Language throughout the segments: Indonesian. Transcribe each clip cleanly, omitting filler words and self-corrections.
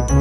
Apa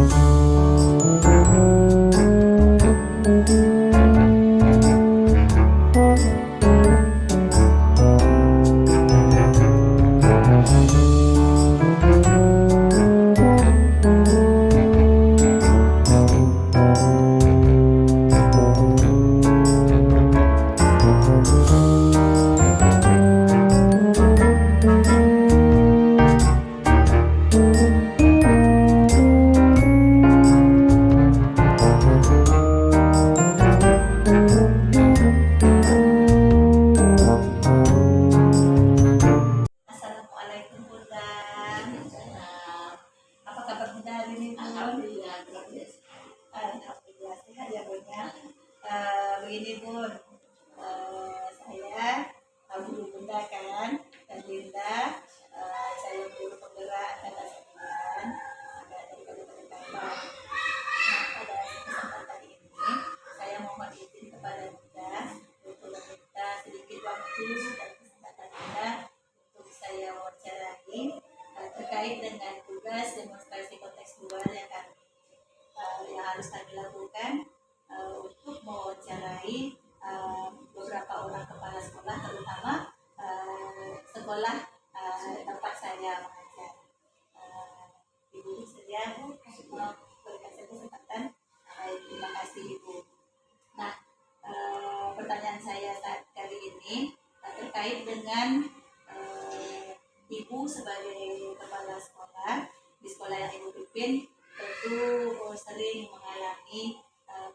kabar Bunda hari ini, Bu? Alhamdulillah, Alhamdulillah sehat ya, Bun ya. Begini, Bun. Saya guru Bunda kan, dan Linda. Saya guru penggerak angkatan 9 dari Kabupaten Kampar. Nah, pada kesempatan ini saya mohon izin kepada Bunda untuk meminta sedikit waktu dan kesempatan Bunda untuk saya wawancarai terkait dengan tugas demonstrasi kontekstual yang harus kami lakukan untuk mewawancarai beberapa orang kepala sekolah, terutama sekolah tempat saya mengajar. Ibu sedia berikan saya kesempatan. Terima kasih Ibu. Nah, pertanyaan saya saat kali ini terkait dengan Ibu sebagai kepala sekolah di sekolah yang Ibu pimpin tentu sering mengalami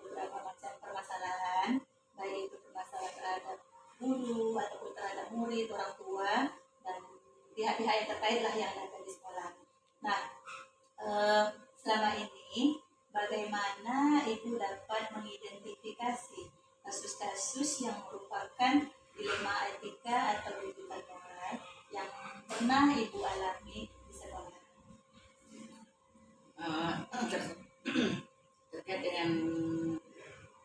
beberapa macam permasalahan, baik itu permasalahan terhadap guru ataupun terhadap murid, orang tua, dan pihak-pihak yang terkait lah yang ada di sekolah. Nah, selama ini bagaimana Ibu dapat mengidentifikasi kasus-kasus yang merupakan dilema etika atau tuntutan moral yang pernah Ibu alami di sekolah? Terkait dengan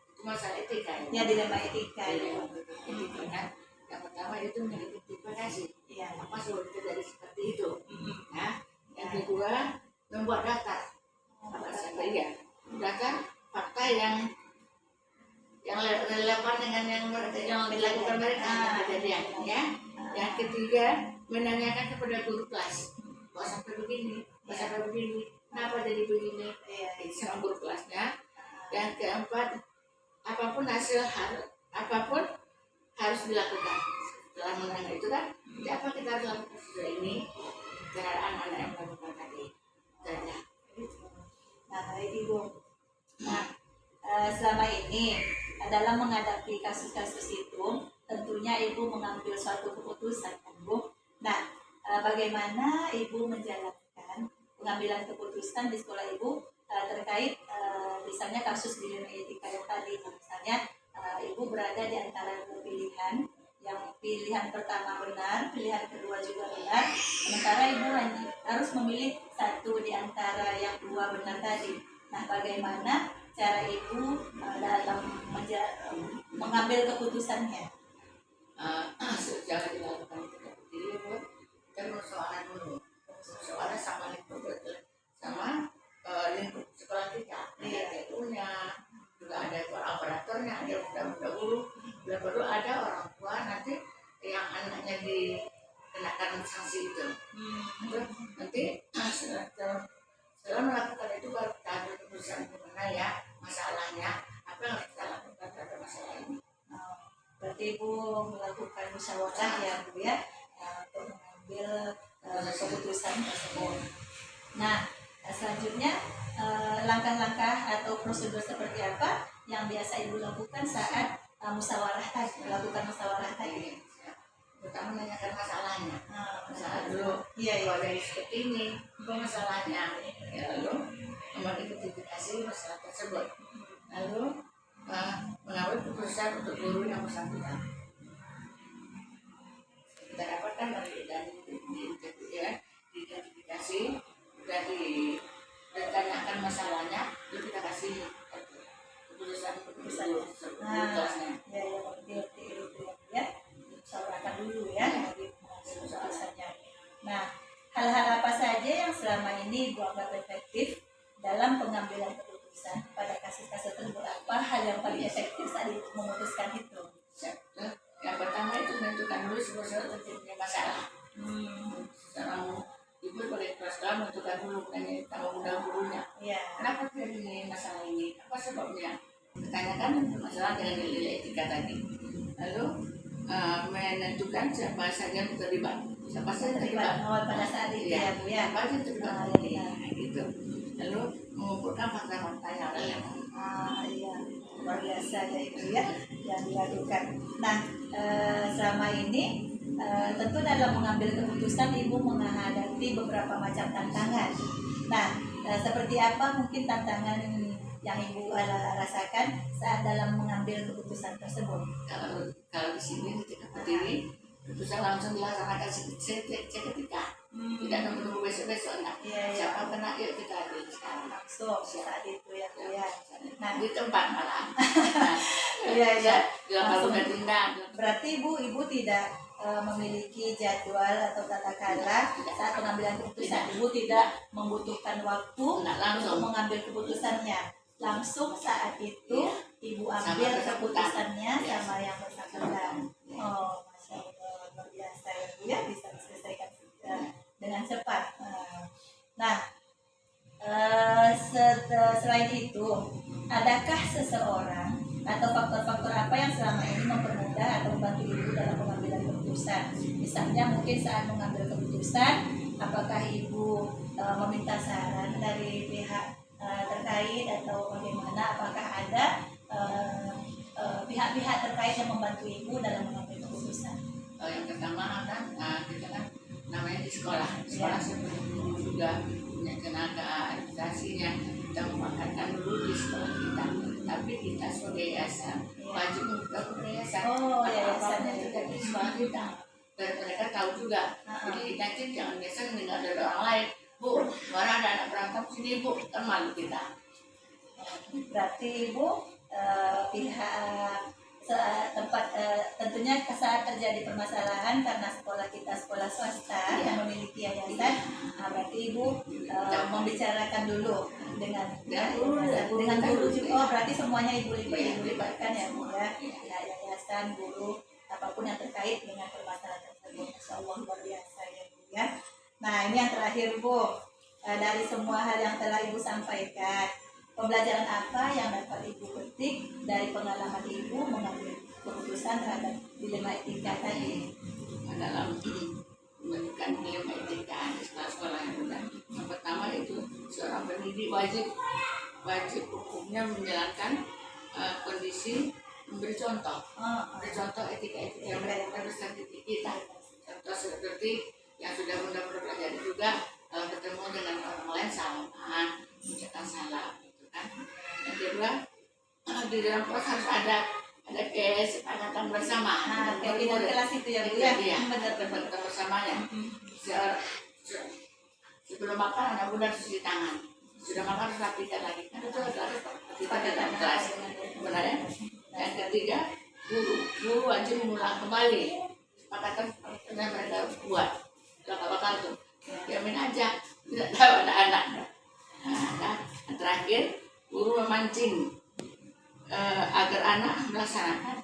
itu masalah etika ya, dilema etika ya. Etika kan yang pertama itu mengidentifikasi apa sulit terjadi seperti itu. Nah, yang kedua membuat daftar daftar fakta yang relevan dengan yang dilakukan mereka kejadian ya. Yang ketiga menanyakan kepada guru kelas, kok sampai begini, kenapa jadi begini, sama guru kelasnya. Yang keempat, apapun apapun harus dilakukan. Setelah menanya itu kan, apa kita harus lakukan sesudah ini terhadap anak-anak yang melakukan tadi. Saja. Nah, baik Ibu. Nah, selama ini dalam menghadapi kasus-kasus itu, tentunya Ibu mengambil suatu keputusan, kan Bu? Nah, bagaimana Ibu menjalankan pengambilan keputusan di sekolah Ibu terkait misalnya kasus dilema etika yang tadi? Misalnya Ibu berada di antara dua pilihan, yang pilihan pertama benar, pilihan kedua juga benar, sementara Ibu hanya harus memilih satu di antara yang dua benar tadi. Nah, bagaimana cara Ibu dalam mengambil keputusannya? Jangan dilakukan itu diri Bu, kan persoalan dulu. Soalnya sama lingkup sama lingkup sekolah kita, TU-nya juga ada operatornya, ada bunda guru, perlu ada orang tua nanti yang anaknya dikenakan sanksi itu. Nanti setelah melakukan itu baru kita ambil keputusan gimana ya masalahnya, apa yang harus kita lakukan terhadap masalah ini. Berarti Ibu melakukan musyawarah ya Bu ya, untuk mengambil keputusan tersebut. Nah, selanjutnya langkah-langkah atau prosedur seperti apa yang biasa Ibu lakukan saat melakukan musyawarah tadi? Pertama menanyakan masalahnya, masalah dulu. Kalau dari seperti ini, apa masalahnya? Lalu mengidentifikasi masalah tersebut. Lalu mengambil keputusan untuk guru yang bersangkutan. Kita dapatkan dari diidentifikasi, dari ditanyakan masalahnya, lalu kita kasih keputusan kelasnya. Ya, musyawarahkan dulu ya bagi keputusannya. Nah, hal-hal apa saja yang selama ini Ibu anggap efektif dalam apa hal yang paling efektif saat itu memutuskan itu? Yang pertama itu menentukan dulu sebelum terjadinya masalah. Seorang ibu sebagai kepala sekolah menentukan dulu mengenai tanggung jawab gurunya. Iya. Kenapa terjadi masalah ini? Apa sebabnya? Tanyakan masalah dengan nilai etika tadi. Lalu menentukan siapa saja yang terlibat. Siapa saja terlibat pada saat itu ya Bu ya. Siapa saja terlibat gitu. Lalu mengumpulkan fakta-fakta yang relevan. Iya, luar biasa ya itu ya yang dilakukan. Nah, selama ini tentu dalam mengambil keputusan Ibu menghadapi beberapa macam tantangan. Nah, seperti apa mungkin tantangan yang Ibu rasakan saat dalam mengambil keputusan tersebut? Kalau di sini ketika berdiri, keputusan langsung dilaksanakan seketika. Tidak nunggu besok-besok. Siapa kena yuk kita adil sekarang. Langsung saat itu ya Bu ya. Nah, di tempat malah. Iya. Langsung bertindak. Berarti Ibu tidak memiliki jadwal atau tata cara saat pengambilan keputusan. Ibu tidak membutuhkan waktu untuk mengambil keputusannya. Langsung saat itu Ibu ambil keputusannya sama yang bersangkutan. Oh, Masya Allah, luar biasa ya Bu ya, bisa diselesaikan dengan cepat. Nah, selain itu, adakah seseorang atau faktor-faktor apa yang selama ini mempermudah atau membantu Ibu dalam pengambilan keputusan? Misalnya mungkin saat mengambil keputusan, apakah Ibu meminta saran dari pihak terkait atau bagaimana? Apakah ada pihak-pihak terkait yang membantu Ibu dalam mengambil keputusan? Yang pertama kan kita kan namanya di sekolah seperti guru juga punya tenaga administrasinya, kita memanfaatkan dulu di sekolah kita. Tapi kita sebagai yayasan wajib membuka yayasan. Yayasan yang terjadi di sekolah kita dan mereka tahu juga. Jadi nanti jangan biasa mendengar dari orang lain, Bu, mana ada anak berantem sini Bu, kan malu kita. Berarti Ibu pihak tempat tentunya saat terjadi permasalahan karena sekolah kita sekolah swasta yang memiliki yayasan, berarti Ibu membicarakan dulu dengan guru juga. Oh, berarti semuanya Ibu libatkan ya Bu ya, yayasan, guru, apapun yang terkait dengan permasalahan tersebut. Masya Allah, luar biasa ya Bu ya. Nah, ini yang terakhir Bu, dari semua hal yang telah Ibu sampaikan, pembelajaran apa yang dapat Ibu petik dari pengalaman Ibu mengambil keputusan terhadap dilema etika tadi? Dalam memberikan dilema etika di sekolah-sekolah yang rendah, yang pertama itu seorang pendidik wajib hukumnya menjalankan kondisi memberi contoh etika yang mereka besar di kita. Contoh seperti yang sudah mudah-mudah pelajari juga, kalau ketemu dengan orang lain salaman, mengucapkan salam. Yang kedua, di dalam kelas harus ada kesepakatan bersama. Kayak di kelas itu ya Bu ya. Benar bersamanya. Sebelum makan anak bunda harus cuci tangan. Sudah makan harus rapikan lagi. Kan itu harus kesepakatan kelas. Benar ya? Yang ketiga, guru wajib mengulang kembali kesepakatan yang mereka buat. Bakal tuh. Diamin aja. Tidak tahu ada anak. Nah, yang terakhir, guru memancing agar anak melaksanakan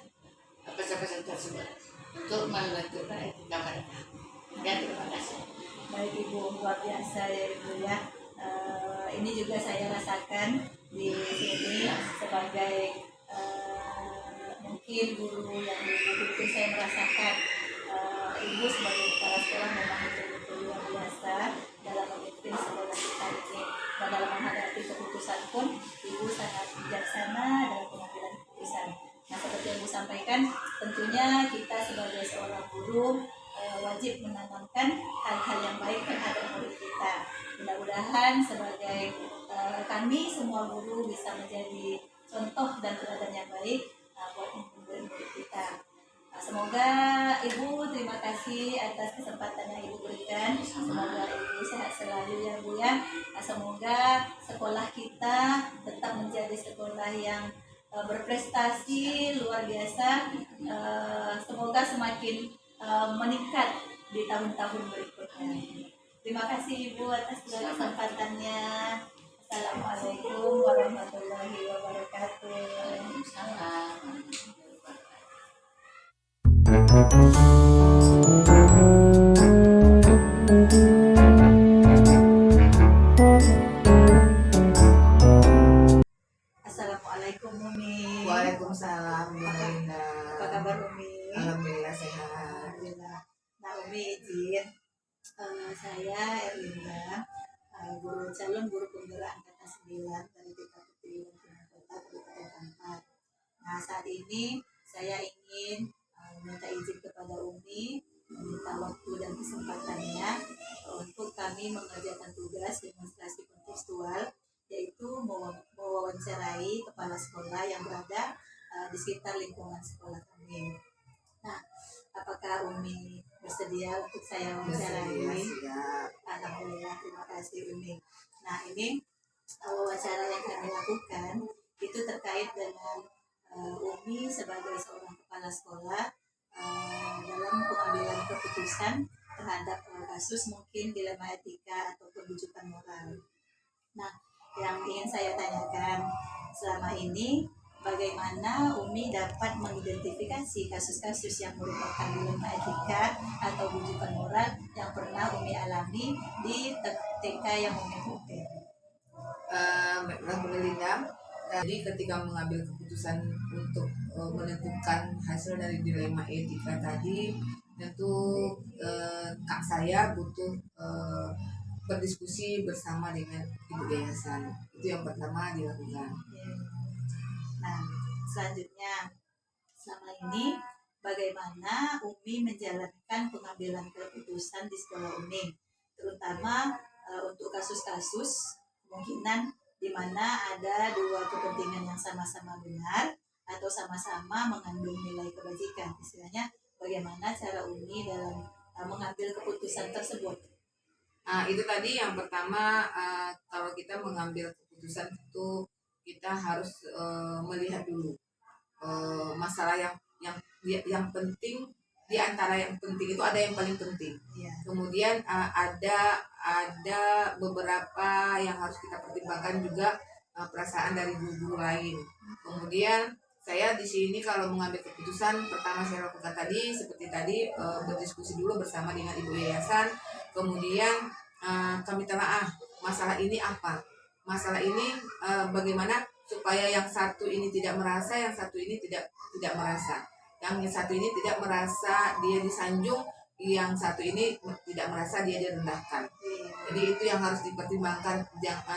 pesan-pesan tersebut untuk menentukan etika mereka. Ya, terima kasih. Baik Ibu, luar biasa ya Ibu ya. Ini juga saya rasakan di sini sebagai mungkin guru yang betul-betul saya merasakan Ibu sebagai kepala sekolah memang betul-betul luar biasa dalam memimpin sekolah kita ini. Dan dalam menghadapi keputusan pun Ibu sangat bijaksana dalam pengambilan keputusan. Nah, seperti yang Ibu sampaikan, tentunya kita sebagai seorang guru wajib menanamkan hal-hal yang baik terhadap murid kita. Mudah-mudahan sebagai kami semua guru bisa menjadi contoh dan teladan yang baik buat murid-murid kita. Semoga Ibu, terima kasih atas kesempatan yang Ibu berikan. Semoga Ibu sehat selalu ya Bu ya. Semoga sekolah kita tetap menjadi sekolah yang berprestasi luar biasa. Semoga semakin meningkat di tahun-tahun berikutnya. Terima kasih Ibu atas kesempatannya. Assalamualaikum warahmatullahi wabarakatuh. Assalamualaikum Umi. Waalaikumsalam Bu Nalinda. Apa kabar Umi? Alhamdulillah sehat. Alhamdulillah. Nah Umi izin, saya Erlinda, calon guru penggerak angkatan 9 dari DKP Lingkungan Kota Kabupaten Kampar. Nah saat ini saya ingin minta izin kepada Umi, meminta waktu dan kesempatannya untuk kami mengerjakan tugas demonstrasi kontekstual, yaitu mewawancarai kepala sekolah yang berada di sekitar lingkungan sekolah kami. Nah, apakah Umi bersedia untuk saya wawancarai? Siap. Alhamdulillah, terima kasih Umi. Nah, ini wawancara yang kami lakukan itu terkait dengan Umi sebagai seorang kepala sekolah dalam pengambilan keputusan terhadap kasus mungkin dilema etika atau rujukan moral. Nah, yang ingin saya tanyakan selama ini, bagaimana Umi dapat mengidentifikasi kasus-kasus yang merupakan dilema etika atau rujukan moral yang pernah Umi alami di TK yang Umi pimpin? Baiklah Bu Nalinda. Jadi ketika mengambil keputusan untuk menentukan hasil dari dilema etika tadi, tentu kak saya butuh berdiskusi bersama dengan ibu yayasan. Itu yang pertama dilakukan. Nah, selanjutnya, selama ini bagaimana Umi menjalankan pengambilan keputusan di sekolah Umi, terutama untuk kasus-kasus kemungkinan di mana ada dua kepentingan yang sama-sama benar atau sama-sama mengandung nilai kebajikan. Istilahnya, bagaimana cara Umi dalam mengambil keputusan tersebut? Itu tadi yang pertama, kalau kita mengambil keputusan itu kita harus melihat dulu masalah yang penting. Di antara yang penting itu ada yang paling penting. Ya. Kemudian ada beberapa yang harus kita pertimbangkan juga, perasaan dari guru-guru lain. Kemudian saya di sini kalau mengambil keputusan, pertama saya lakukan tadi seperti tadi, berdiskusi dulu bersama dengan ibu yayasan. Kemudian kami telaah masalah ini apa, masalah ini bagaimana supaya yang satu ini tidak merasa, yang satu ini tidak merasa, yang satu ini tidak merasa dia disanjung, yang satu ini tidak merasa dia direndahkan. Jadi itu yang harus dipertimbangkan.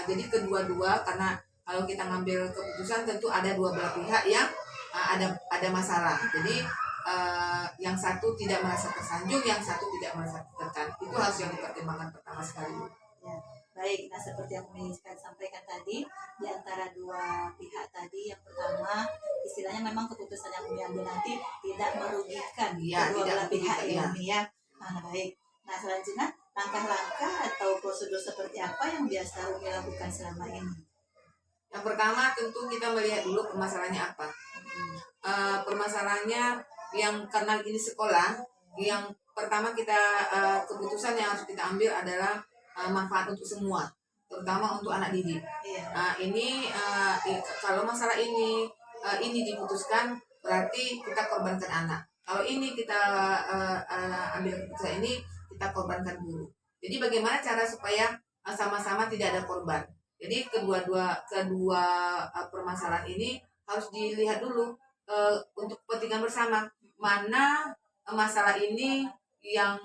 Jadi kedua-dua, karena kalau kita ngambil keputusan tentu ada dua belah pihak yang ada masalah. Jadi yang satu tidak merasa tersanjung, yang satu tidak merasa tertekan. Itu harus yang dipertimbangkan pertama sekali. Ya, baik. Nah, seperti yang Umi sampaikan tadi, di antara dua pihak tadi, yang pertama istilahnya memang keputusan yang Umi ambil nanti tidak merugikan kedua belah pihak ya Umi ya. Nah, baik. Nah, selanjutnya langkah-langkah atau prosedur seperti apa yang biasa Umi lakukan selama ini? Yang pertama tentu kita melihat dulu permasalahannya apa. Permasalahannya yang karena ini sekolah, yang pertama kita keputusan yang harus kita ambil adalah manfaat untuk semua, terutama untuk anak didik. Ini kalau masalah ini diputuskan, berarti kita korbankan anak. Kalau ini kita ambil keputusan ini, kita korbankan guru. Jadi bagaimana cara supaya sama-sama tidak ada korban. Jadi kedua permasalahan ini harus dilihat dulu untuk kepentingan bersama. Mana masalah ini yang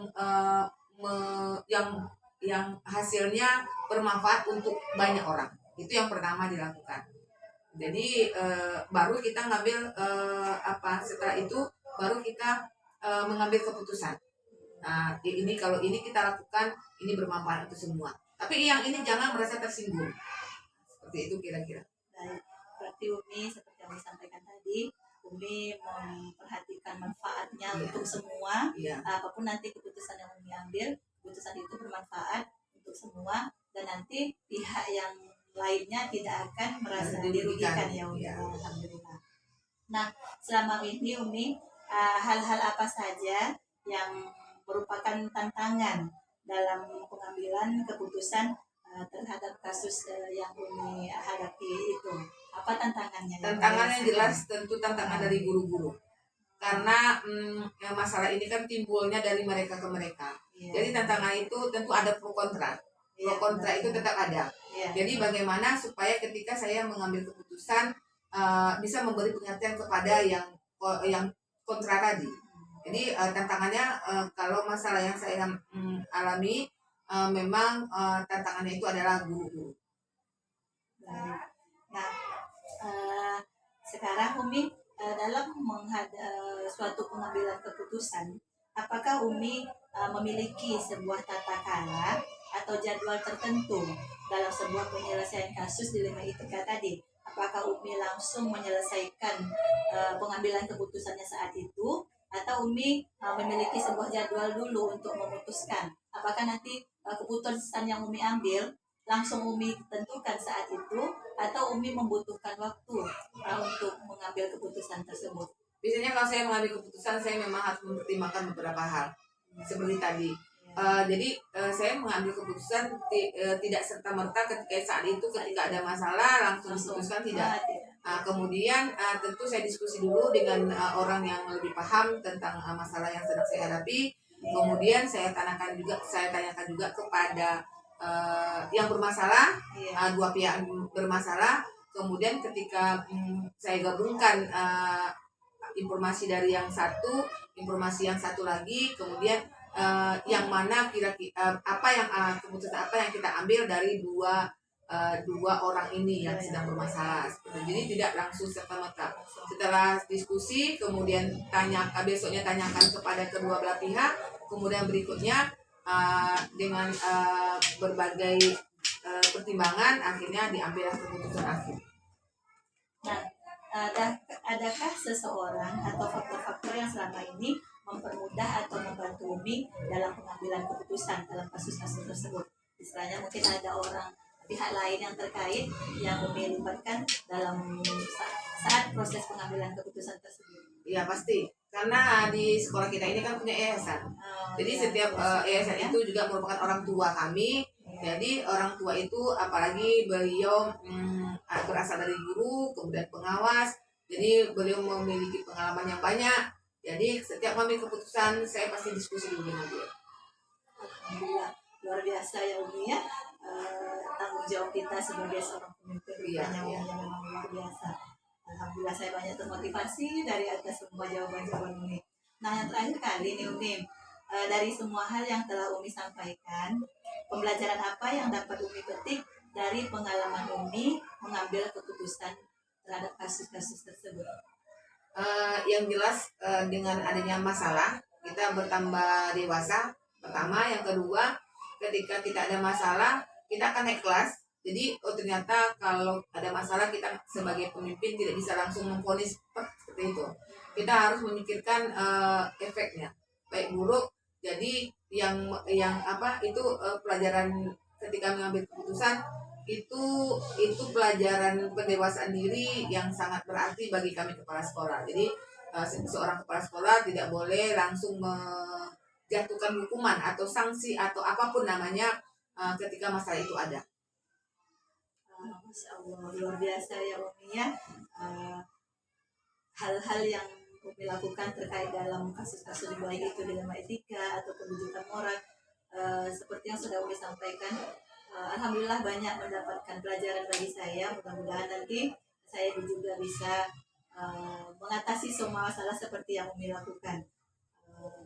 hasilnya bermanfaat untuk banyak orang. Itu yang pertama dilakukan. Jadi baru kita ngambil setelah itu baru kita mengambil keputusan. Nah, ini kalau ini kita lakukan, ini bermanfaat untuk semua. Tapi yang ini jangan merasa tersinggung. Seperti itu kira-kira. Baik, berarti Umi seperti yang disampaikan tadi, Umi memperhatikan manfaatnya untuk semua. Apapun nanti keputusan yang Umi ambil, keputusan itu bermanfaat untuk semua, dan nanti pihak yang lainnya tidak akan merasa dirugikan ya Umi. Alhamdulillah. Nah, selama ini Umi, hal-hal apa saja yang merupakan tantangan dalam pengambilan keputusan terhadap kasus yang Umi hadapi itu? Apa tantangannya? Tantangannya jelas tentu tantangan dari guru-guru. karena masalah ini kan timbulnya dari mereka ke mereka. Iya. Jadi tantangan itu tentu ada pro kontra. Pro kontra itu tetap ada. Iya. Jadi bagaimana supaya ketika saya mengambil keputusan bisa memberi pengertian kepada yang kontra tadi. Jadi tantangannya kalau masalah yang saya alami memang tantangannya itu adalah guru-guru. Nah, sekarang Umi dalam suatu pengambilan keputusan, apakah Umi memiliki sebuah tata cara atau jadwal tertentu dalam sebuah penyelesaian kasus dilema etika tadi? Apakah Umi langsung menyelesaikan pengambilan keputusannya saat itu, atau Umi memiliki sebuah jadwal dulu untuk memutuskan? Apakah nanti keputusan yang Umi ambil langsung Umi tentukan saat itu, atau Umi membutuhkan waktu untuk mengambil keputusan tersebut? Biasanya kalau saya mengambil keputusan, saya memang harus mempertimbangkan beberapa hal seperti tadi. Jadi saya mengambil keputusan tidak serta-merta ketika saat itu ketika ada masalah langsung diputuskan, tidak. Kemudian tentu saya diskusi dulu dengan orang yang lebih paham tentang masalah yang sedang saya hadapi. Kemudian saya tanyakan juga kepada yang bermasalah, dua pihak bermasalah. Kemudian ketika saya gabungkan informasi dari yang satu, informasi yang satu lagi, kemudian yang mana kira-kira keputusan apa yang kita ambil dari dua orang ini yang sedang bermasalah. Jadi tidak langsung serta-merta. Setelah diskusi, kemudian besoknya tanyakan kepada kedua belah pihak, kemudian berikutnya dengan berbagai pertimbangan akhirnya diambil keputusan akhir. Nah, adakah seseorang atau faktor-faktor yang selama ini mempermudah atau membantu Umi dalam pengambilan keputusan dalam kasus-kasus tersebut? Istilahnya mungkin ada pihak lain yang terkait yang Umi libatkan dalam saat proses pengambilan keputusan tersebut. Iya pasti, karena di sekolah kita ini kan punya yayasan. Jadi setiap yayasan itu juga merupakan orang tua kami. Jadi orang tua itu apalagi beliau berasal dari guru, kemudian pengawas. Jadi beliau memiliki pengalaman yang banyak. Jadi setiap mengambil keputusan saya pasti diskusi dulu dengan dia. Alhamdulillah, luar biasa ya Umi ya. Tanggung jawab kita sebagai seorang pemimpin yang memang luar biasa. Alhamdulillah saya banyak termotivasi dari atas semua jawaban-jawaban Umi. Nah yang terakhir kali nih Umi, dari semua hal yang telah Umi sampaikan, pembelajaran apa yang dapat Umi petik dari pengalaman Umi mengambil keputusan terhadap kasus-kasus tersebut? Yang jelas dengan adanya masalah kita bertambah dewasa. Pertama, yang kedua, ketika kita ada masalah kita akan naik kelas. Jadi ternyata kalau ada masalah kita sebagai pemimpin tidak bisa langsung memvonis seperti itu. Kita harus memikirkan efeknya baik buruk. Jadi yang pelajaran ketika mengambil keputusan itu pelajaran pendewasaan diri yang sangat berarti bagi kami kepala sekolah. Jadi seorang kepala sekolah tidak boleh langsung menjatuhkan hukuman atau sanksi atau apapun namanya ketika masalah itu ada. Masya Allah, luar biasa ya Umi ya. Hal-hal yang Umi lakukan terkait dalam kasus-kasus baik itu dilema etika atau pendidikan moral, seperti yang sudah Umi sampaikan, alhamdulillah banyak mendapatkan pelajaran bagi saya. Mudah-mudahan nanti saya juga bisa mengatasi semua masalah seperti yang Umi lakukan.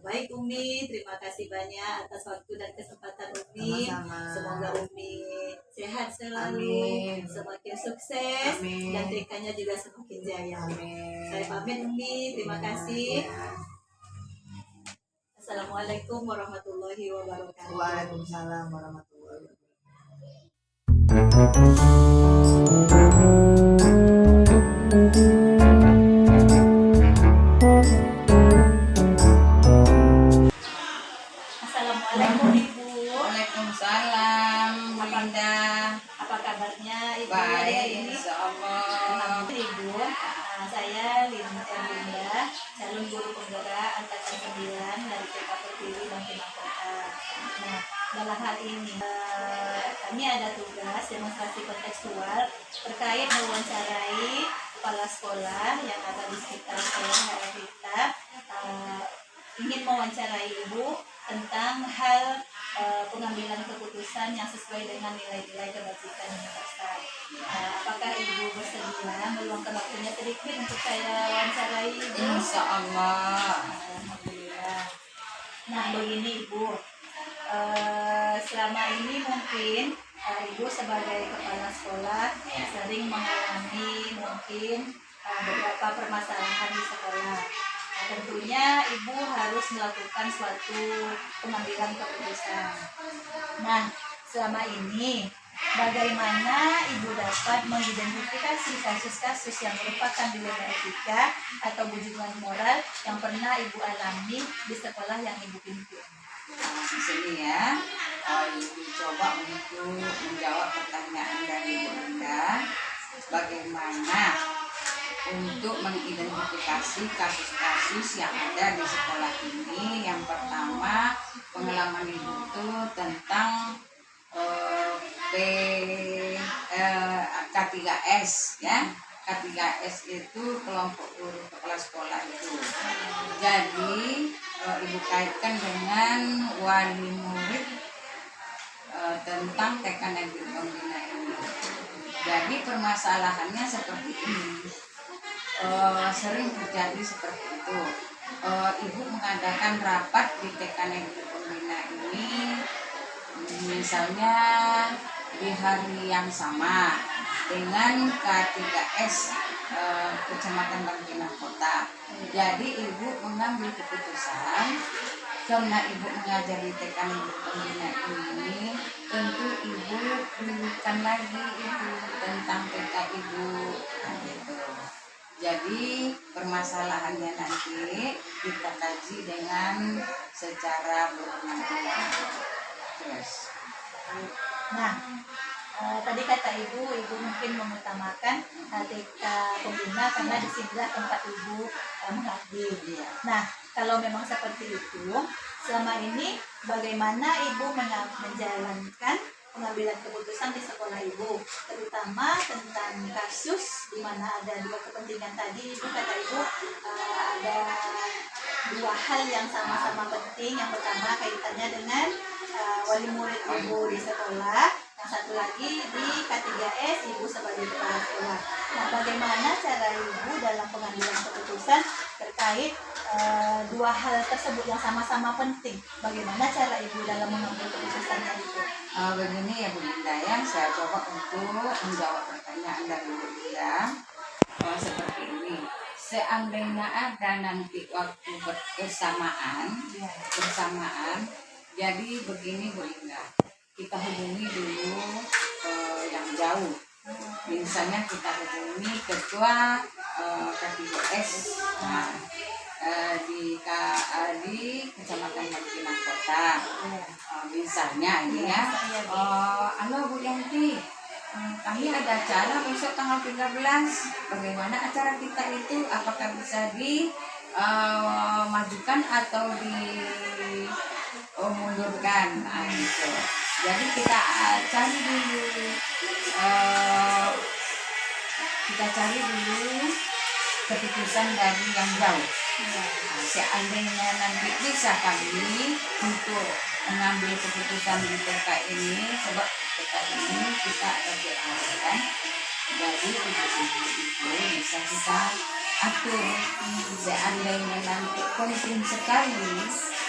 Baik Umi, terima kasih banyak atas waktu dan kesempatan Umi. Sama-sama. Semoga Umi sehat selalu, Amin. semakin sukses, Amin. dan TK-nya juga semakin jaya. Amin. Saya pamit Umi, terima kasih. Assalamualaikum warahmatullahi wabarakatuh. Waalaikumsalam warahmatullahi Assalamualaikum Ibu. Waalaikumsalam, Linda. Apa kabarnya Ibu? Baik, insyaallah. Ibu, saya Linda, calon guru penggerak angkatan 9 dari TK Pertiwi Bangkinang Kota. Nah, dalam hal ini kami ada tugas demonstrasi kontekstual terkait mewawancarai kepala sekolah yang ada di sekitar sekolah kita ingin mewawancarai Ibu tentang hal pengambilan keputusan yang sesuai dengan nilai-nilai kebajikan universal. Apakah Ibu bersedia meluangkan waktunya sedikit untuk saya wawancarai Ibu? Insya Allah. Alhamdulillah. Nah begini Ibu, selama ini mungkin Ibu sebagai kepala sekolah sering mengalami mungkin beberapa permasalahan di sekolah. Tentunya Ibu harus melakukan suatu pengambilan keputusan. Nah, selama ini bagaimana Ibu dapat mengidentifikasi kasus-kasus yang merupakan dilema etika atau bujukan moral yang pernah Ibu alami di sekolah yang Ibu pimpin? Di sini ya, Ibu coba untuk menjawab pertanyaan dari Bu Linda, bagaimana untuk mengidentifikasi kasus-kasus yang ada di sekolah ini. Yang pertama, pengalaman Ibu itu tentang K3S ya. K3S itu kelompok guru kepala sekolah itu. Jadi Ibu kaitkan dengan wali murid tentang TK Negeri Pembina ini. Jadi permasalahannya seperti ini. Sering terjadi seperti itu. Ibu mengadakan rapat di TK Negeri Pembina ini, misalnya di hari yang sama dengan K3S Kecamatan Bangkinang Kota. Jadi Ibu mengambil keputusan, karena Ibu mengajar di TK Negeri Pembina ini, tentu Ibu bukan lagi itu tentang TK Ibu. Gitu. Jadi permasalahannya nanti kita kaji dengan secara berulang-ulang. Terus. Nah, tadi kata Ibu mungkin mengutamakan TK Pembina karena disinilah tempat Ibu mengabdi. Nah, kalau memang seperti itu, selama ini bagaimana Ibu menjalankan pengambilan keputusan di sekolah Ibu, terutama tentang kasus di mana ada dua kepentingan tadi. Ibu kata Ibu ada dua hal yang sama-sama penting. Yang pertama kaitannya dengan wali murid Ibu di sekolah, yang satu lagi di K3S Ibu sebagai kepala sekolah. Nah, bagaimana cara Ibu dalam pengambilan keputusan terkait dua hal tersebut yang sama-sama penting? Bagaimana cara Ibu dalam mengambil keputusannya itu? Begini ya Bu Linda ya, saya coba untuk menjawab pertanyaan dari Bu Linda seperti ini. Seandainya ada nanti waktu bersamaan, jadi begini Bu Linda, kita hubungi dulu yang jauh. Misalnya kita hubungi ketua K3S di Kecamatan Bangkinang Kota. Misalnya ini ya, halo Bu Yanti, kami ada acara besok tanggal 13. Bagaimana acara kita itu? Apakah bisa dimajukan atau dimundurkan? Nah, gitu. Jadi kita cari dulu keputusan dari yang jauh. Seandainya nanti bisa kami untuk mengambil keputusan di TK ini, sebab TK ini kita ada diarahkan, jadi ibu-ibu itu bisa kita atur. Seandainya nanti penting sekali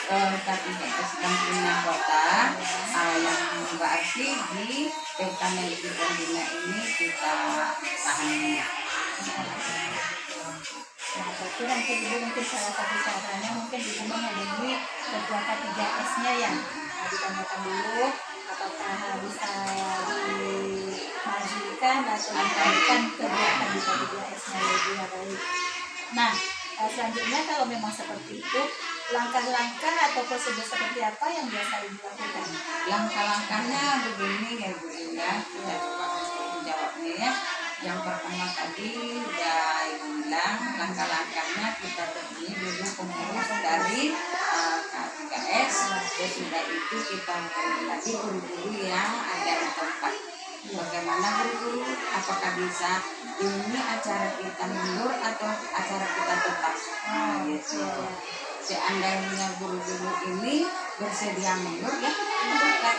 K3S Bangkinang Kota, yang berarti di TK Negeri Pembina ini kita pahami. Nah, berarti nanti Ibu mungkin salah satu caranya mungkin Ibu menghubungi ketua K3S-nya ya. Ditanyakan dulu apakah bisa dimajukan atau ditaikkan kegiatan di K3S-nya Ibu ya, baik. Nah, selanjutnya kalau memang seperti itu, langkah-langkah atau prosedur seperti apa yang biasa Ibu lakukan? Langkah-langkahnya begini ya Bu Indah, kita coba untuk menjawabnya ya. Yang pertama tadi udah Ibu bilang, langkah-langkahnya kita temui dulu pengurus dari K3S. Sesudah itu kita hubungi lagi guru-guru yang ada di tempat. Bagaimana guru-guru? Apakah bisa ini acara kita mundur atau acara kita tetap. Nah, gitu. Seandainya guru-guru ini bersedia mundur ya mundurkan.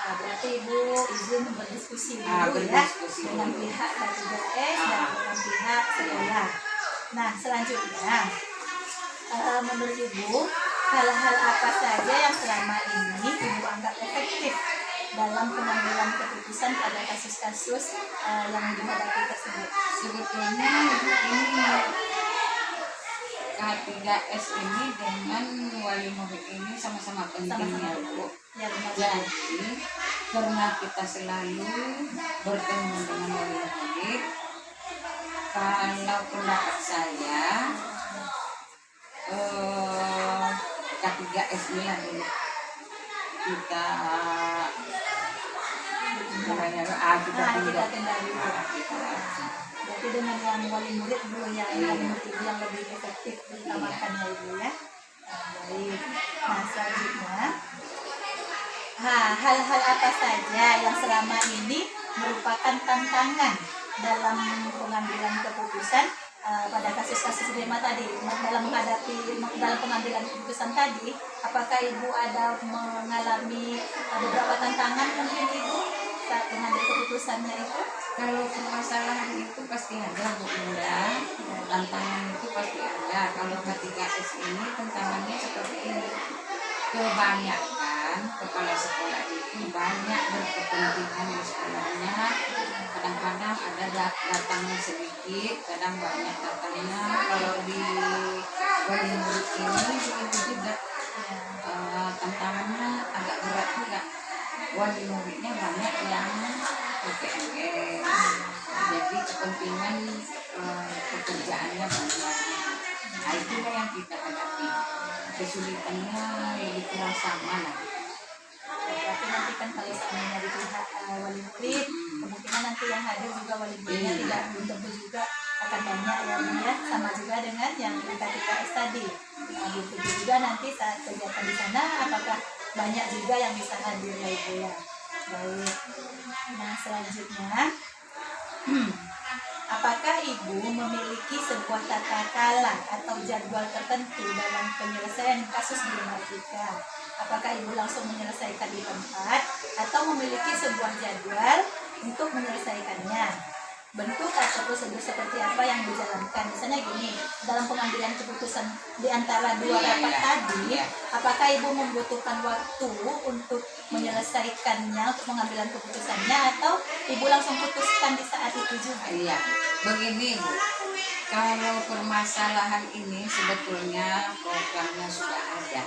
Nah, berarti Ibu izin berdiskusi dulu Berdiskusi dengan dulu. pihak K3S dan dengan pihak sekolah. Nah, selanjutnya menurut Ibu hal-hal apa saja yang selama ini Ibu anggap efektif dalam pengambilan keputusan pada kasus-kasus yang dihadapi tersebut? Sebetulnya ini K3S ini dengan wali murid ini sama-sama pentingnya Bu. Ya, benar. Jadi karena kita selalu bertemu dengan wali murid, kalau pendapat saya K3S ini lah dulu kita Kita kendali. Berarti dengan yang wali murid dulu yang menurut Ibu yang lebih efektif diutamakan ya Ibu ya. Baik. Nah, selanjutnya hal-hal apa saja yang selama ini merupakan tantangan dalam pengambilan keputusan pada kasus-kasus dilema tadi, dalam pengambilan keputusan tadi, apakah Ibu ada mengalami beberapa tantangan mungkin Ibu saat mengambil keputusannya itu? Kalau permasalahan itu pasti ada Bu Bunda, tantangan itu pasti ada. Kalau K3S ini tantangannya seperti ini, kebanyakan kepala sekolah itu banyak berkepentingan di sekolahnya. Kadang-kadang ada datangnya sedikit, kadang banyak datangnya. Kalau di wali murid ini begitu juga, tantangannya agak berat juga. Wali muridnya banyak yang PPNS, jadi kepentingan pekerjaannya banyak. Nah, itulah yang kita hadapi. Kesulitannya lebih kurang sama lah. Berarti nanti kan kalau seandainya di pihak wali murid, kemungkinan nanti yang hadir juga wali muridnya tidak belum tentu juga akan banyak ya, sama juga dengan yang K3S tadi. Nah, belum tentu juga nanti saat kegiatan di sana apakah banyak juga yang bisa hadir ya Ibu ya. Baik. Nah, selanjutnya apakah Ibu memiliki sebuah tata cara atau jadwal tertentu dalam penyelesaian kasus dilematika? Apakah Ibu langsung menyelesaikan di tempat atau memiliki sebuah jadwal untuk menyelesaikannya? Bentuk atau prosedur seperti apa yang dijalankan? Misalnya gini, dalam pengambilan keputusan di antara dua rapat tadi, apakah Ibu membutuhkan waktu untuk menyelesaikannya, untuk pengambilan keputusannya, atau Ibu langsung putuskan di saat itu juga? Iya, begini Bu, kalau permasalahan ini sebetulnya programnya sudah ada.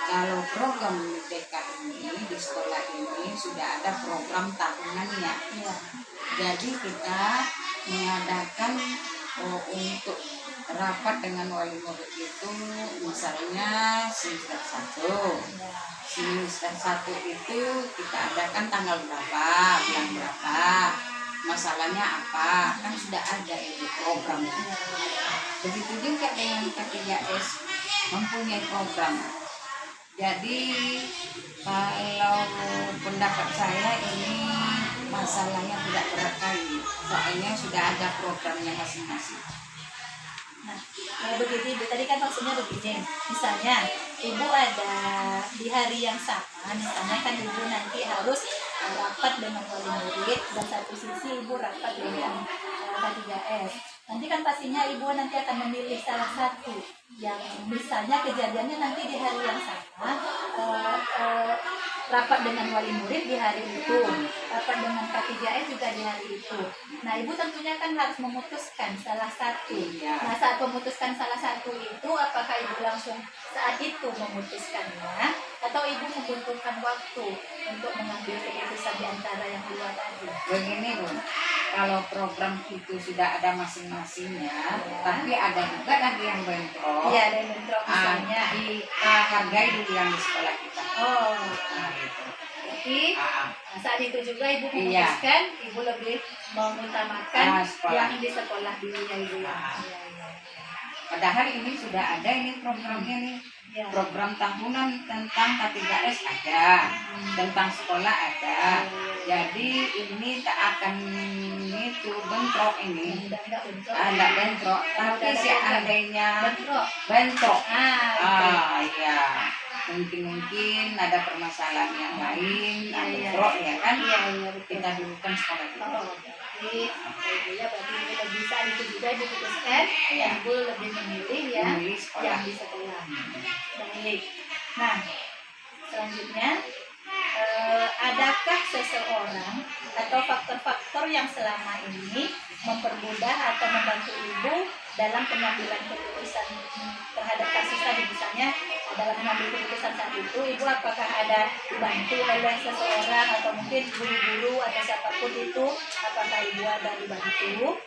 Kalau program TK ini di sekolah ini sudah ada program tahunannya. Ya. Jadi kita mengadakan untuk rapat dengan wali murid itu misalnya semester 1. Semester 1 itu kita adakan tanggal berapa, bulan berapa, masalahnya apa, kan sudah ada itu programnya. Begitu juga dengan K3S mempunyai program. Jadi kalau pendapat saya ini masalahnya tidak berat kali, soalnya sudah ada programnya masing-masing. Nah, begini Ibu, tadi kan maksudnya begini, misalnya Ibu ada di hari yang sama, misalnya kan Ibu nanti harus rapat dengan wali murid, dan satu sisi Ibu rapat dengan K3S. Nanti kan pastinya Ibu nanti akan memilih salah satu yang misalnya kejadiannya nanti di hari yang sama, rapat dengan wali murid di hari itu, rapat dengan K3S juga di hari itu. Nah, Ibu tentunya kan harus memutuskan salah satu. Nah, saat memutuskan salah satu itu, apakah Ibu langsung saat itu memutuskannya, atau Ibu membutuhkan waktu untuk mengambil keputusan di antara yang dua tadi? Begini Bu, kalau program itu sudah ada masing-masingnya, tapi ada juga lagi yang bentrok. Iya, ada yang bentrok misalnya. Kita hargai dulu yang di sekolah kita. Oh, Gitu. berarti saat itu juga Ibu memutuskan, Ibu lebih mengutamakan yang di sekolah dulu ya Ibu ya. Padahal ini sudah ada ini programnya nih. Ya. program tahunan tentang K3S ada, tentang sekolah ada. Jadi ini tak akan itu bentrok ini. Ada bentrok, tapi seandainya bentrok. Ya. Mungkin ada permasalahan yang lain, bentrok ya kan? Kita dulukan sekolah kita. Jadi ya berarti kita bisa itu juga diputuskan yang Ibu lebih memilih yang di sekolah. Baik. Nah, selanjutnya adakah seseorang atau faktor-faktor yang selama ini mempermudah atau membantu Ibu dalam pengambilan keputusan terhadap kasus tadi, misalnya dalam mengambil keputusan saat itu Ibu apakah ada dibantu oleh seseorang atau mungkin guru-guru atau siapapun itu, apakah Ibu ada dibantu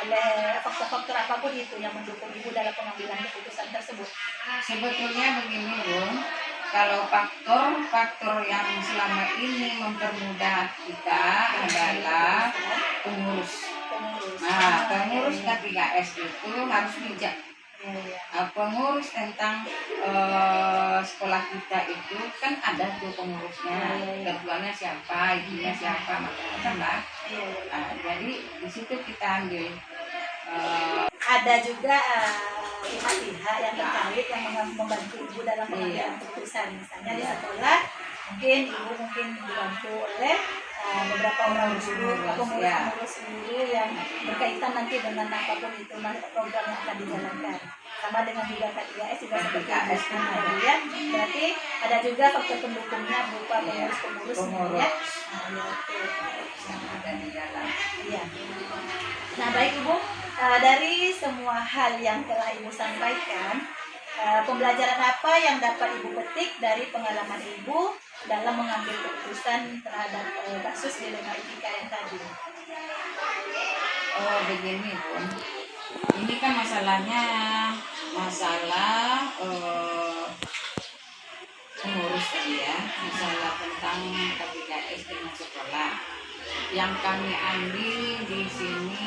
oleh faktor-faktor apapun itu yang mendukung Ibu dalam pengambilan keputusan tersebut? Sebetulnya begini Bun, kalau faktor yang selama ini mempermudah kita adalah pengurus. Nah, pengurus K3S itu harus bijak. Pengurus tentang sekolah kita itu kan ada tuh pengurusnya, ketuanya siapa, ibunya siapa, macam-macam lah. Jadi di situ kita ambil. Ada juga pihak-pihak yang terkait yang membantu Ibu dalam pengambilan keputusan, misalnya di sekolah mungkin Ibu dibantu oleh beberapa orang guru atau pengurus guru yang berkaitan nanti dengan apapun itu program yang akan dijalankan. Sama dengan juga K3S juga seperti itu. Kemudian berarti ada juga faktor pendukungnya berupa pengurus ya. Iya. Nah baik Ibu, dari semua hal yang telah Ibu sampaikan, pembelajaran apa yang dapat Ibu petik dari pengalaman Ibu dalam mengambil keputusan terhadap kasus dilema etika yang tadi? Oh begini Bun, ini kan masalahnya masalah pengurus tadi ya, masalah tentang K3S dengan sekolah. Yang kami ambil di sini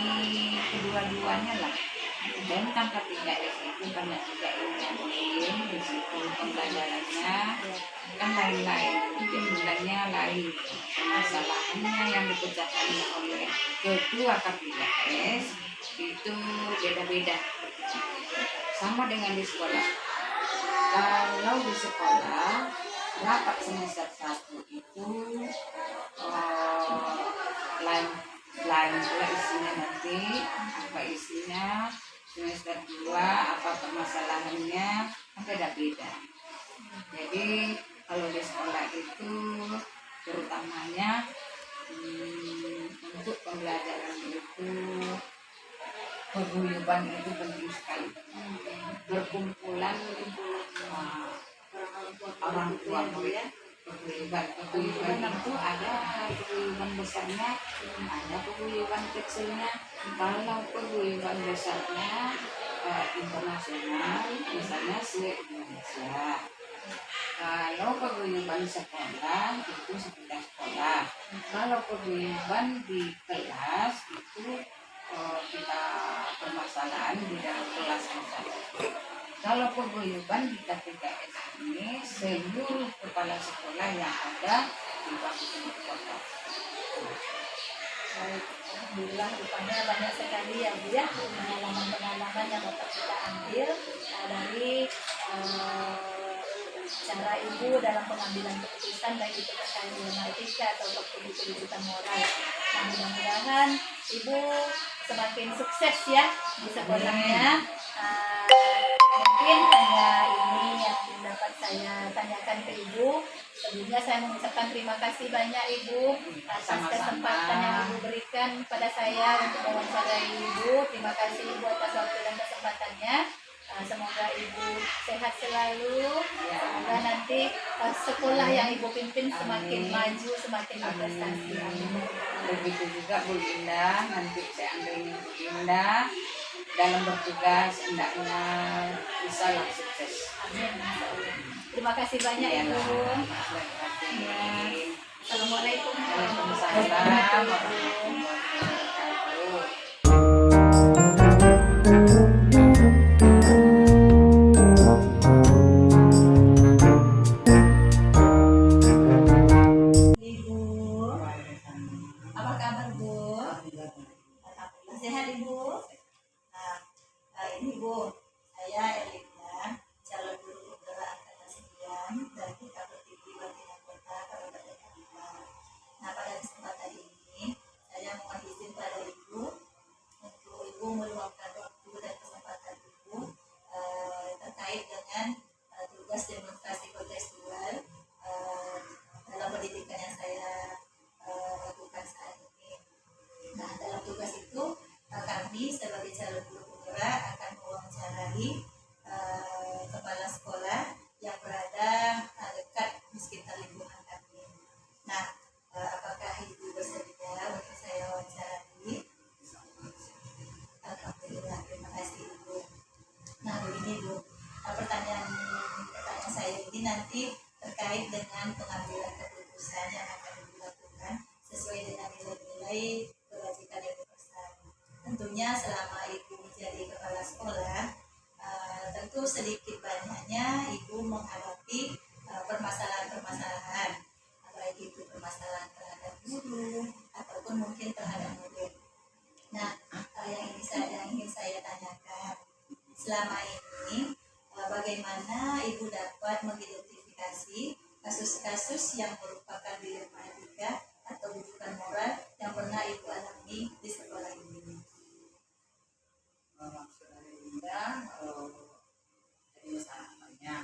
kedua-duanya lah. Tentang K3S itu banyak juga yang diambil, risiko pembelajarannya kan lain-lain, jumlahnya lain, masalahnya yang dipecahkan oleh ketua K3S itu beda-beda, sama dengan di sekolah. Kalau di sekolah rapat semester 1 itu lain pula isinya, nanti apa isinya, semester 2 apa permasalahannya beda-beda. Jadi kalau di sekolah itu terutamanya untuk pembelajaran itu paguyuban itu penting sekali. Berkumpulan orang tua murid, paguyuban itu ada paguyuban besarnya, ada paguyuban kecilnya. Kalau paguyuban besarnya internasional, misalnya se-Indonesia. Kalau paguyuban sekolah itu sekitar sekolah. Kalau paguyuban di kelas itu kita permasalahan di dalam kelas misalnya. Kalau paguyuban di K3S ini seluruh kepala sekolah yang ada di Kabupaten Kota. Alhamdulillah, rupanya banyak sekali ya Bu ya pengalaman-pengalaman yang dapat kita ambil dari cara Ibu dalam pengambilan keputusan, baik itu terkait dengan etika atau keputusan moral. Nah, mudah-mudahan Ibu semakin sukses ya di sekolahnya. Mungkin hanya ini yang dapat saya tanyakan ke Ibu. Sebelumnya saya mengucapkan terima kasih banyak Ibu atas kesempatan yang Ibu berikan kepada saya untuk mewawancarai Ibu. Terima kasih Ibu atas waktu dan kesempatannya. Semoga Ibu sehat selalu. Semoga nanti sekolah yang Ibu pimpin semakin maju, semakin berprestasi. Begitu juga Bu Linda, nanti saya ambil Bu Linda dalam bertugas hendaknya bisa sukses. Amin. Terima kasih banyak Ibu. Assalamualaikum warahmatullahi wabarakatuh. sehat Ibu. Nah, ini Bu, saya Erlina, calon guru penggerak angkatan 9 dari KPTI Watina Kota Kabupaten Kampar. Nah, pada kesempatan ini saya mohon izin pada Ibu untuk Ibu meluangkan waktu dan kesempatan Ibu terkait dengan tugas demonstrasi kontekstual dalam pendidikan yang saya lakukan saat ini. Nah, dalam tugas itu kami sebagai calon guru penggerak akan mewawancarai kepala sekolah yang berada dekat di sekitar lingkungan kami. Nah, apakah Ibu bersedia untuk saya wawancarai? Alhamdulillah, terima kasih Ibu. Nah, begini Bu, pertanyaan saya ini nanti terkait dengan pengambilan keputusan yang akan dilakukan sesuai dengan nilai-nilai kebajikan universal. Tentunya selama Ibu menjadi kepala sekolah, tentu sedikit banyaknya Ibu menghadapi permasalahan-permasalahan, baik itu permasalahan terhadap guru ataupun mungkin terhadap murid. Nah, yang ingin saya tanyakan, selama ini bagaimana Ibu dapat mengidentifikasi kasus-kasus yang merupakan dilema etika atau rujukan moral yang pernah Ibu alami di sekolah ini? Maksudnya jadi masalah banyak.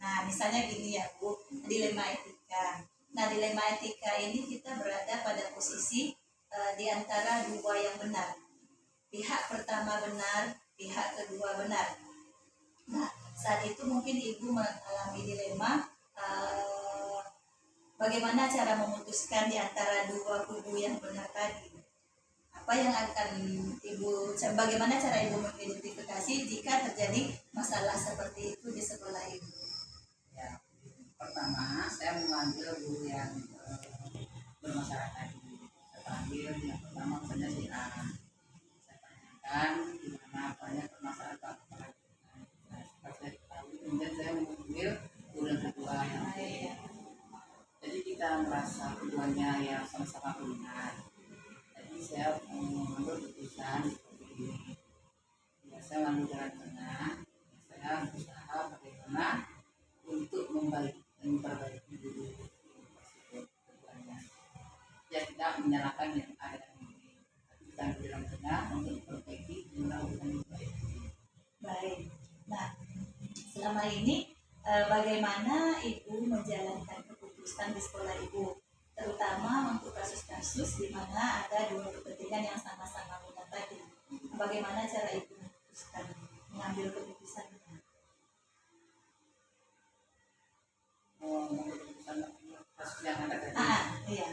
Nah, misalnya gini ya Bu, dilema etika. Nah, dilema etika ini kita berada pada posisi di antara dua yang benar. Pihak pertama benar, pihak kedua benar. Nah, saat itu mungkin Ibu mengalami dilema bagaimana cara memutuskan di antara dua kubu yang benar tadi. Apa yang akan bagaimana cara Ibu mengidentifikasi jika terjadi masalah seperti itu di sekolah Ibu? Ya, pertama saya mengambil guru yang bermasalah tadi. Saya ambil yang pertama misalnya si A. Saya tanyakan gimana apanya permasalahan Pak. Kemudian saya mengambil guru yang kedua yang jadi kita merasa keduanya yang sama-sama benar. Jadi saya mengambil keputusan seperti ini. Ya, saya mengambil jalan tengah. Saya berusaha bagaimana untuk memperbaiki diri tersebut keduanya. Ya, tidak menyalahkan yang ada ini. Tapi kita ambil jalan tengah untuk memperbaiki yang baik. Baik. Nah, selama ini bagaimana Ibu menjalankan keputusan di sekolah Ibu, terutama untuk kasus-kasus di mana ada dua kepentingan yang sama-sama benar tadi. Bagaimana cara Ibu memutuskan, mengambil keputusan? Keputusan kasus yang ada tadi. Iya.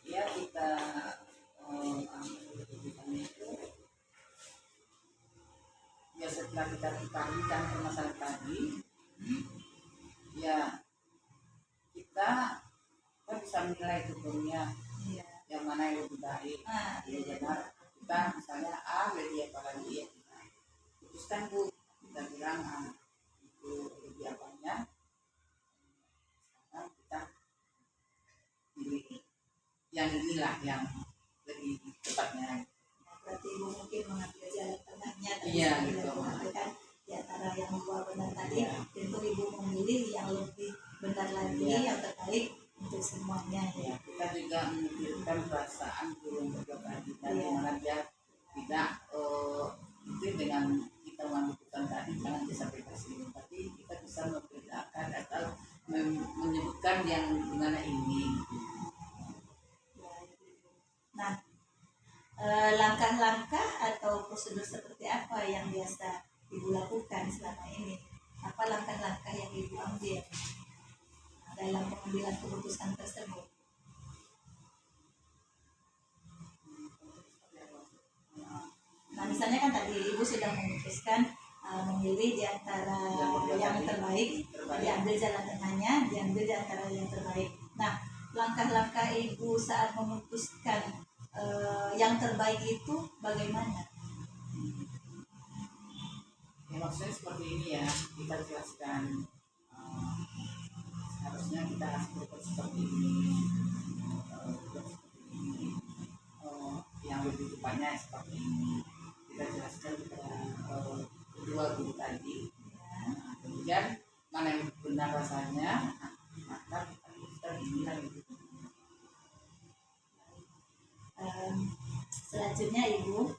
Ya, kita ambil keputusan itu. Ya, setelah kita ketahuikan permasalahan tadi, ya kita bisa menilai tubuhnya yang mana yang lebih baik. Ya, benar. Kita misalnya A, lebih apa lagi ya kita putuskan Bu, kita bilang itu lebih apanya. Sekarang kita pilih yang inilah yang lebih tepatnya. Berarti Ibu mungkin mengambil jalan tengahnya tadi. Iya, gitu. Mengatakan di antara yang dua benar tadi, tentu Ibu memilih yang lebih benar lagi, yang terbaik untuk semuanya. Ya, kita juga memikirkan perasaan guru yang berbeda kita, dimana dia tidak itu dengan kita menentukan tadi jangan sampai ke sini, tapi kita bisa membedakan atau menyebutkan yang dimana ini. Nah, langkah-langkah atau prosedur seperti apa yang biasa Ibu lakukan selama ini? Apa langkah-langkah yang Ibu ambil dalam pengambilan keputusan tersebut? Nah, misalnya kan tadi Ibu sudah memutuskan memilih di antara yang terbaik, diambil jalan tengahnya, diambil di antara yang terbaik. Nah, langkah-langkah Ibu saat memutuskan yang terbaik itu bagaimana? Ya, maksudnya seperti ini ya, kita jelaskan seharusnya kita harus berbuat seperti ini, sifatnya seperti ini. Kita jelaskan kepada kedua guru tadi. Nah, kemudian mana yang benar rasanya, maka kita inilah gitu. Selanjutnya Ibu,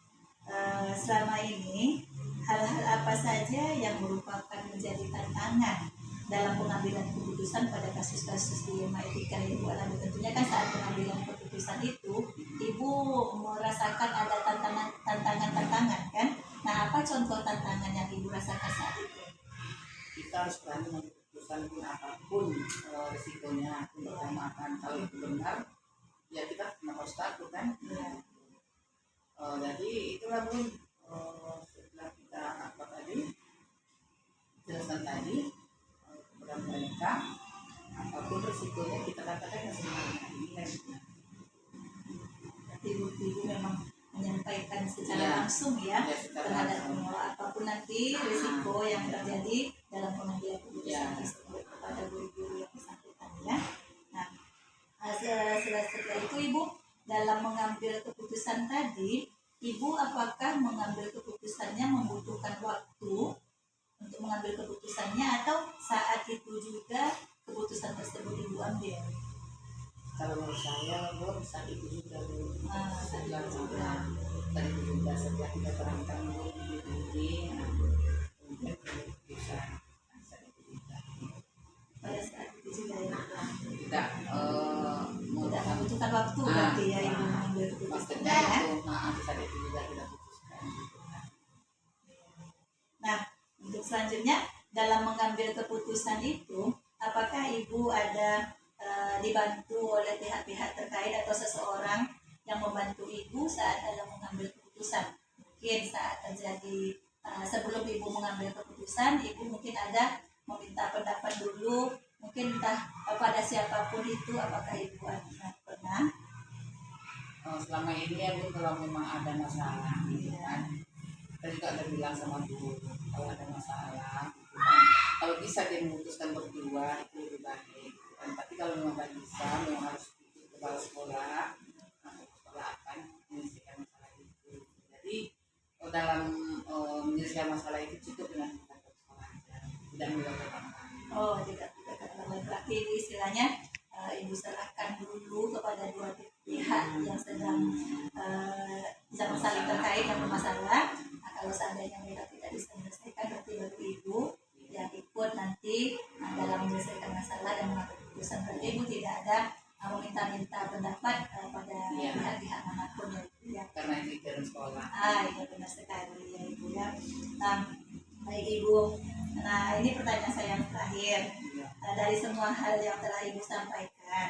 selama ini hal-hal apa saja yang merupakan menjadi tantangan dalam pengambilan keputusan pada kasus-kasus dilema etika yang Ibu alami? Tentunya kan saat pengambilan keputusan itu Ibu merasakan ada tantangan kan? Nah, apa contoh tantangan yang Ibu rasakan saat itu? Kita harus berani mengambil keputusan pun apapun risikonya. Untuk akan kalau itu benar, ya kita harus takut kan. Ya. Jadi itulah pun setelah kita apa tadi jelaskan tadi kepada mereka, apapun risikonya kita katakan yang sebenarnya ini kan. Ibu memang menyampaikan secara Ya, langsung ya, secara terhadap langsung. apapun nanti risiko yang terjadi dalam pengambilan keputusan Ya. tersebut kepada guru-guru yang bersangkutan ya. Nah, setelah itu Ibu dalam mengambil keputusan tadi, Ibu apakah mengambil keputusannya membutuhkan waktu untuk mengambil keputusannya, atau saat itu juga keputusan tersebut Ibu ambil? Kalau menurut saya, saat itu juga Saat itu juga. tadi juga setelah kita terangkan ini, kemudian keputusan saat itu juga Pada saat itu juga ya. tidak Tidak membutuhkan waktu berarti ya Ibu mengambil keputusannya maksudnya ya. itu saat itu juga kita putuskan gitu kan. Nah, untuk selanjutnya dalam mengambil keputusan itu, apakah Ibu ada dibantu oleh pihak-pihak terkait atau seseorang yang membantu Ibu saat dalam mengambil keputusan? Mungkin saat terjadi sebelum Ibu mengambil keputusan, Ibu mungkin ada meminta pendapat dulu, mungkin entah pada siapapun itu, apakah Ibu pernah? Selama ini ya Bu, kalau memang ada masalah gitu kan, kita juga ada bilang sama Bu, kalau ada masalah gitu kan, kalau bisa dia memutuskan berdua itu lebih baik gitu kan. Tapi kalau memang nggak bisa, memang harus ikut kepala sekolah, sekolah akan menyelesaikan masalah itu. Jadi dalam menyelesaikan masalah itu cukup dengan kita ke sekolah aja, tidak melibatkan orang lain. Oh, tidak berarti ini istilahnya Ibu serahkan dulu kepada dua pihak yang sedang saling terkait yang bermasalah. Nah, kalau seandainya mereka tidak bisa menyelesaikan, berarti baru Ibu yang ikut nanti dalam menyelesaikan masalah dan mengambil keputusan. Berarti Ibu tidak ada meminta-minta pendapat pada pihak-pihak manapun ya Ibu ya. Karena itu jalan sekolah. Iya benar sekali ya Ibu ya. Nah, baik Ibu. Nah, ini pertanyaan saya yang terakhir. Dari semua hal yang telah Ibu sampaikan,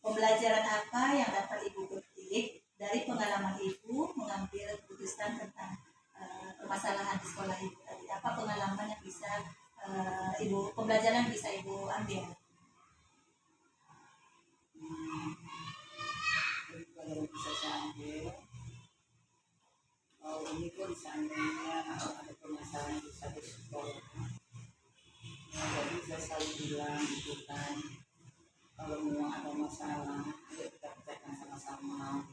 pembelajaran apa yang dapat Ibu petik dari pengalaman Ibu mengambil keputusan tentang permasalahan di sekolah Ibu tadi? Apa pengalaman yang bisa pembelajaran yang bisa Ibu ambil? Kalau bisa saya ambil, ini pun seandainya ada permasalahan di satu sekolah, jadi saya selalu bilang gitu kan, kalau memang ada masalah, ayo kita pecahkan sama-sama.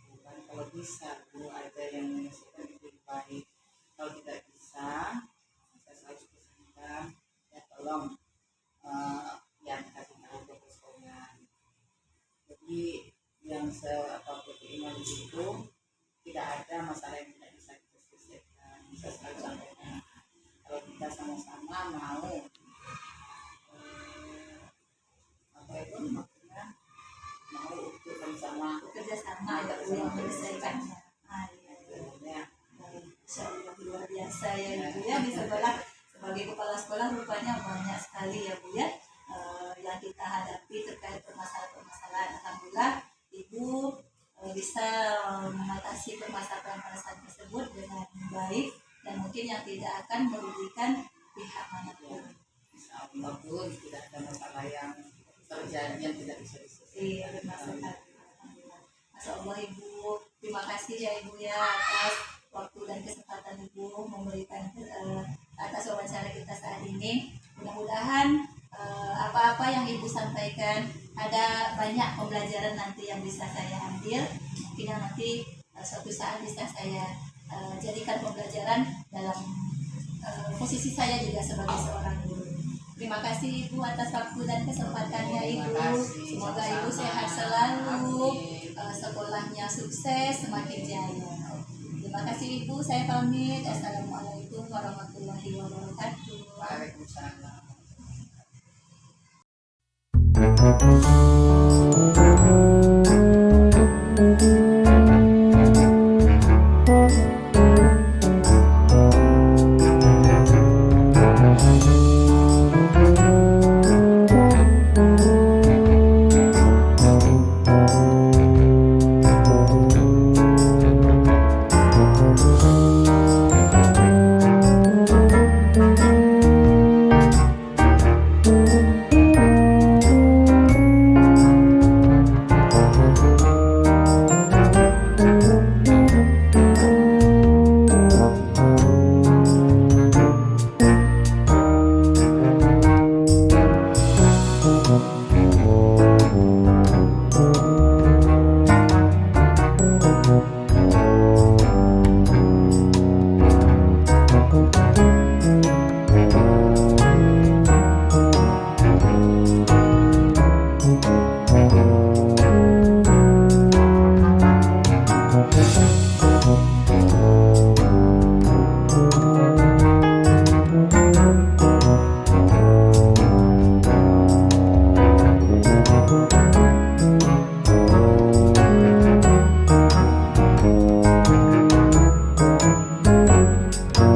Bukan kalau bisa, Bu, ada yang menyelesaikan lebih baik. Kalau tidak bisa, saya selalu pesankan, ya tolong yang kasih tahu ke sekolah. Jadi yang saya keinginan di situ, tidak ada masalah yang tidak bisa kita selesaikan. Saya selalu sampaikan, kalau kita sama-sama mau apa itu maksudnya, mau untuk sama Bekerja sama ya Ibu yang menyelesaikannya. ya. Insya Allah luar biasa ya Ibu ya, di sebagai kepala sekolah rupanya banyak sekali ya Bu ya yang kita hadapi terkait permasalahan-permasalahan. Alhamdulillah Ibu bisa mengatasi permasalahan tersebut dengan baik dan mungkin yang tidak akan merugikan pihak manapun. Insya Allah pun tidak ada masalah yang terjadi yang tidak bisa diselesaikan. Iya, bermasalah. Masya Allah Ibu, terima kasih ya Ibu ya atas waktu dan kesempatan Ibu memberikan atas wawancara kita saat ini. Mudah-mudahan apa-apa yang Ibu sampaikan ada banyak pembelajaran nanti yang bisa saya ambil, mungkin yang nanti suatu saat bisa saya jadikan pembelajaran dalam posisi saya juga sebagai seorang guru. Terima kasih Ibu atas waktu dan kesempatannya Ibu. Semoga Ibu sehat selalu, sekolahnya sukses, semakin jaya. Terima kasih Ibu, saya pamit. Assalamualaikum warahmatullahi wabarakatuh. Waalaikumsalam.